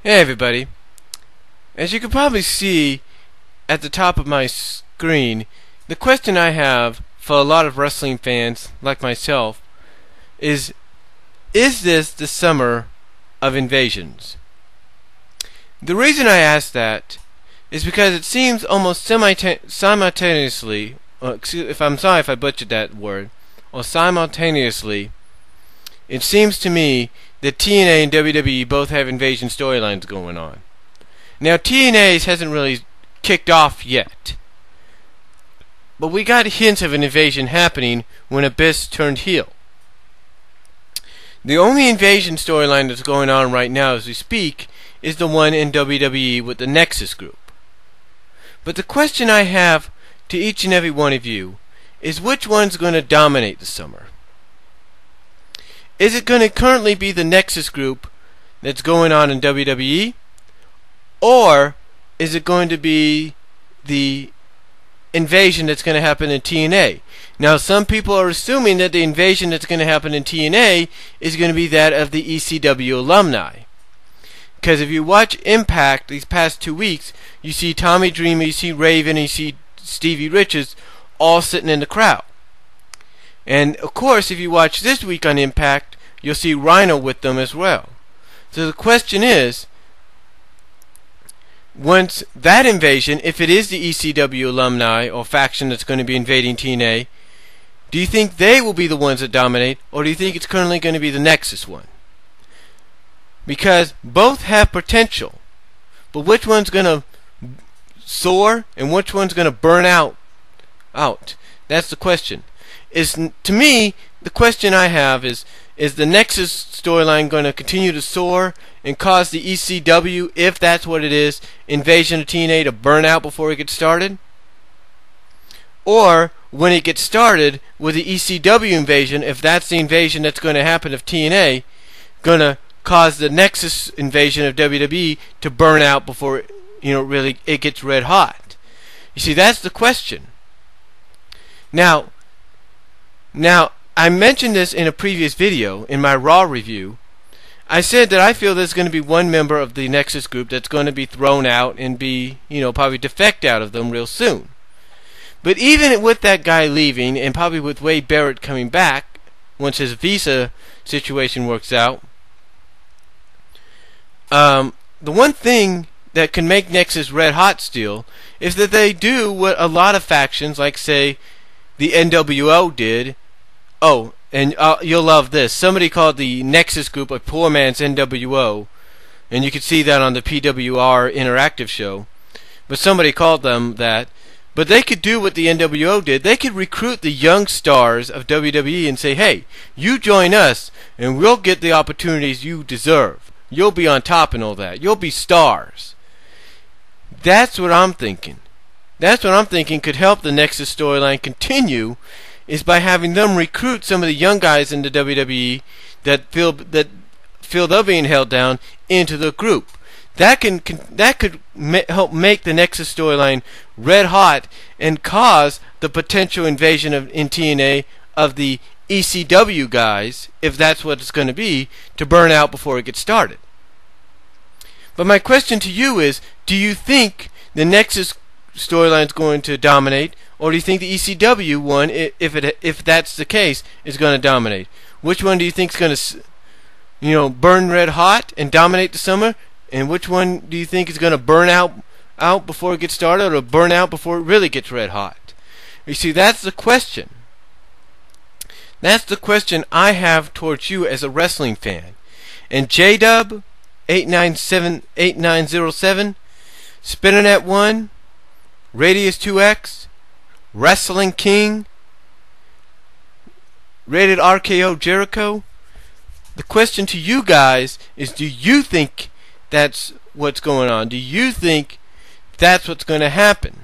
Hey everybody, as you can probably see at the top of my screen, the question I have for a lot of wrestling fans like myself is this the summer of invasions? The reason I ask that is because it seems almost simultaneously, I'm sorry if I butchered that word, or simultaneously, it seems to me that TNA and WWE both have invasion storylines going on. Now TNA's hasn't really kicked off yet, but we got hints of an invasion happening when Abyss turned heel. The only invasion storyline that's going on right now as we speak is the one in WWE with the Nexus group. But the question I have to each and every one of you is, which one's going to dominate the summer? Is it going to currently be the Nexus group that's going on in WWE? Or is it going to be the invasion that's going to happen in TNA? Now, some people are assuming that the invasion that's going to happen in TNA is going to be that of the ECW alumni. Because if you watch Impact these past 2 weeks, you see Tommy Dreamer, you see Raven, you see Stevie Richards all sitting in the crowd. And of course, if you watch this week on Impact, you'll see Rhino with them as well. So the question is, once that invasion, if it is the ECW alumni or faction that's going to be invading TNA, do you think they will be the ones that dominate, or do you think it's currently going to be the Nexus one? Because both have potential, but which one's going to soar and which one's going to burn out? That's the question. To me, the question I have is the Nexus storyline going to continue to soar and cause the ECW, if that's what it is, invasion of TNA to burn out before it gets started? Or when it gets started with the ECW invasion, if that's the invasion that's going to happen of TNA, going to cause the Nexus invasion of WWE to burn out before really it gets red hot? You see, that's the question. Now, I mentioned this in a previous video, in my Raw review. I said that I feel there's going to be one member of the Nexus group that's going to be thrown out and be, probably defect out of them real soon. But even with that guy leaving, and probably with Wade Barrett coming back, once his visa situation works out, the one thing that can make Nexus red hot still is that they do what a lot of factions, like say the NWO did. Oh, and you'll love this. Somebody called the Nexus group a poor man's NWO, and you can see that on the PWR interactive show. But somebody called them that. But they could do what the NWO did. They could recruit the young stars of WWE and say, hey, you join us, and we'll get the opportunities you deserve. You'll be on top and all that. You'll be stars. That's what I'm thinking. That's what I'm thinking could help the Nexus storyline continue, is by having them recruit some of the young guys in the WWE that feel they're being held down into the group. That could help make the Nexus storyline red hot and cause the potential invasion in TNA of the ECW guys, if that's what it's going to be, to burn out before it gets started. But my question to you is, do you think the Nexus storyline is going to dominate, or do you think the ECW one, if that's the case, is going to dominate? Which one do you think is going to, burn red hot and dominate the summer? And which one do you think is going to burn out before it gets started, or burn out before it really gets red hot? You see, that's the question. That's the question I have towards you as a wrestling fan. And JDub 8907, Spinnernet 1, Radius 2X, Wrestling King, Rated RKO Jericho. The question to you guys is, do you think that's what's going on? Do you think that's what's going to happen?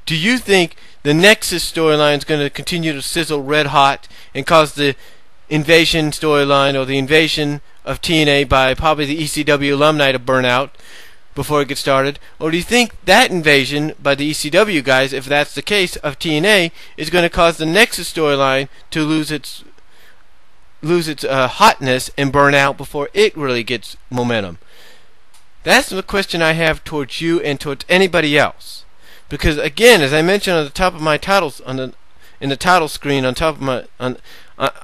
Do you think the Nexus storyline is going to continue to sizzle red hot and cause the invasion storyline or the invasion of TNA by probably the ECW alumni to burn out before it gets started? Or do you think that invasion by the ECW guys, if that's the case, of TNA, is going to cause the Nexus storyline to lose its hotness and burn out before it really gets momentum? That's the question I have towards you and towards anybody else. Because again, as I mentioned on the top of my titles, in the title screen on top of my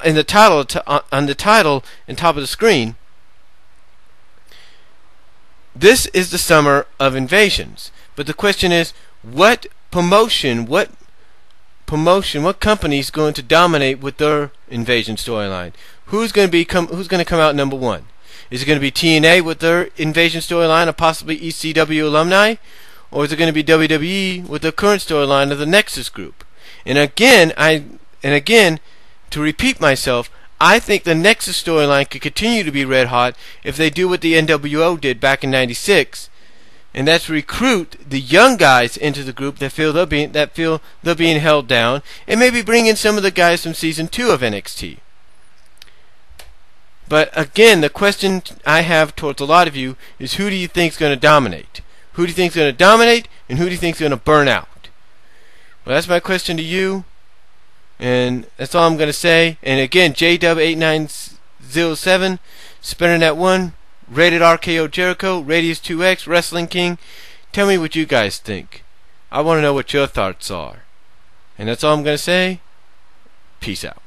in the title on the title and top of the screen, this is the summer of invasions. But the question is, what company is going to dominate with their invasion storyline? Who's going to come out number one? Is it going to be TNA with their invasion storyline of possibly ECW alumni? Or is it going to be WWE with the current storyline of the Nexus group? And again, to repeat myself, I think the Nexus storyline could continue to be red hot if they do what the NWO did back in '96, and that's recruit the young guys into the group that feel they're being held down, and maybe bring in some of the guys from season 2 of NXT. But again, the question I have towards a lot of you is, who do you think is going to dominate? Who do you think is going to dominate, and who do you think is going to burn out? Well, that's my question to you, and that's all I'm going to say. And again, JW8907, Spinning that 1, Rated RKO Jericho, Radius 2X, Wrestling King. Tell me what you guys think. I want to know what your thoughts are. And that's all I'm going to say. Peace out.